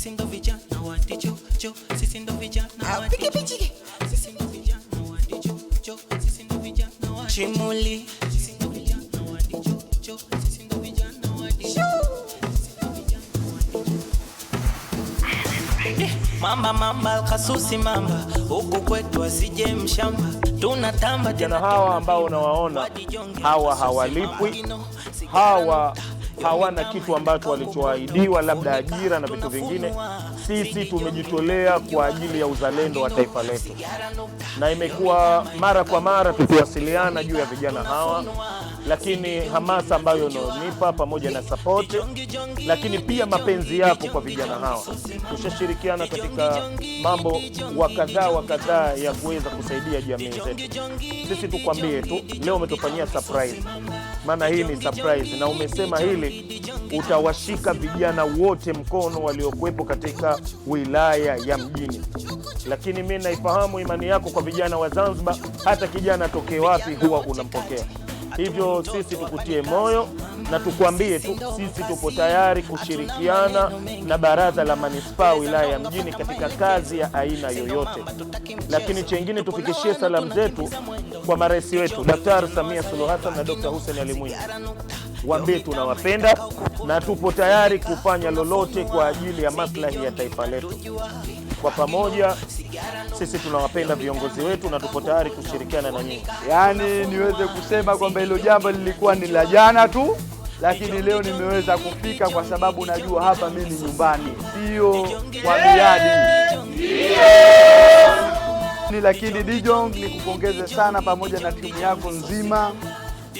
sisi ndo vijana wa dijo jo, sisi ndo vijana wa dijo, sisi ndo vijana wa dijo jo, sisi ndo vijana wa chimuli, sisi ndo vijana wa dijo jo, sisi ndo vijana wa dijo. Mamba kasusi mamba huku kwetu asije mshamba tunatamba tena. Hawa ambao unawaona hawa hawalipwi, hawa hawana kitu ambacho walichoahidiwa, labda ajira na vitu vingine. Sisi tumejitolea kwa ajili ya uzalendo wa taifa letu, na imekuwa mara kwa mara tukiwasiliana juu ya vijana hawa, lakini hamasa ambayo unanipa pamoja na support, lakini pia mapenzi yako kwa vijana hawa. Tushashirikiana katika mambo wa kadhaa ya kuweza kusaidia jamii zetu. Sisi tukwambie tu leo umetufanyia surprise, maana hii ni surprise, na umesema hili utawashika vijana wote mkono waliokuwepo katika wilaya ya Mjini. Lakini mimi naifahamu imani yako kwa vijana wa Zanzibar, hata kijana tokee wapi huwa unampokea. Hivyo sisi tukutie moyo na tukwambie tu sisi tupo tayari kushirikiana na baraza la manispaa wilaya ya Mjini katika kazi ya aina yoyote. Lakini chengine tufikishie salamu zetu kwa marais wetu Daktari Samia Suluhu Hassan na Dr. Hussein Ali Mwinyi. Waambie tunawapenda na tupo tayari kufanya lolote kwa ajili ya maslahi ya taifa letu. Kwa pamoja sisi tunawapenda viongozi wetu na tupo tayari kushirikiana na nyinyi. Yaani niweze kusema kwamba hilo jambo lilikuwa ni la jana tu, lakini leo nimeweza kufika kwa sababu najua hapa mimi ni nyumbani, sio kwa miadi. Lakini Dijong nikupongeze sana pamoja na timu yako nzima.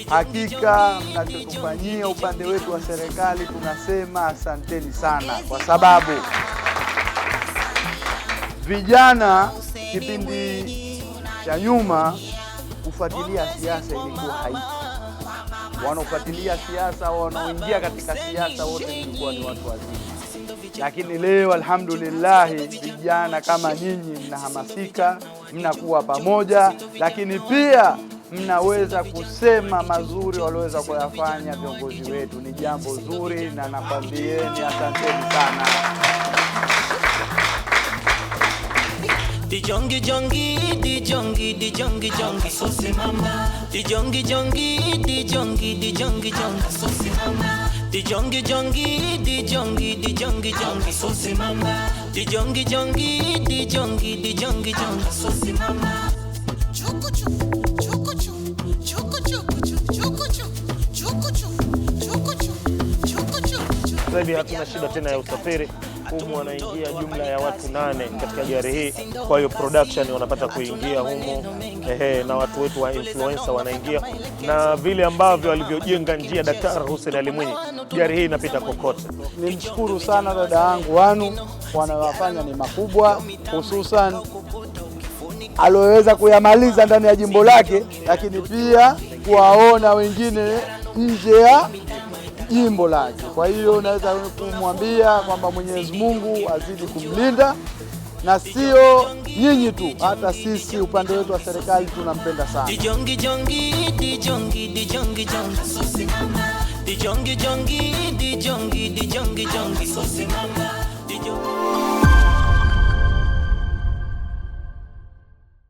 Hakika mnachotufanyia upande wetu wa serikali tunasema asanteni sana, kwa sababu vijana kipindi cha nyuma kufuatilia siasa ilikuwa haipo. Wanaofuatilia siasa, wanaoingia katika siasa wote walikuwa ni watu wazima. Lakini leo alhamdulillah vijana kama nyinyi mnahamasika, mnakuwa pamoja, lakini pia mnaweza kusema mazuri walioweza kuyafanya viongozi wetu. Ni jambo zuri na nakwambieni asanteni sana. Dijongi jongi dijongi dijongi jongi sosi mama, dijongi jongi dijongi dijongi jongi sosi mama, dijongi jongi dijongi dijongi jongi sosi mama, dijongi jongi dijongi dijongi jongi sosi mama. Chukuchu chukuchu chukuchu chukuchu chukuchu chukuchu chukuchu. Sasa hivi hatuna shida tena ya usafiri. Humu wanaingia jumla ya watu 8 katika gari hii, kwa hiyo production wanapata kuingia humu, na watu wetu wa influencer wanaingia, na vile ambavyo walivyojenga njia Daktari Hussein Ali Mwinyi, gari hii inapita kokote. Nimshukuru sana dada yangu Wanu, wanayofanya ni makubwa, hususan aloweza kuyamaliza ndani ya jimbo lake, lakini pia kuwaona wengine nje ya jimbo lake. Kwa hiyo naweza kumwambia kwamba Mwenyezi Mungu azidi kumlinda, na sio nyinyi tu, hata sisi upande wetu wa serikali tunampenda sana. Dijongi jongi dijongi dijongi jongi sosi mama, dijongi jongi dijongi dijongi jongi sosi mama, dijongi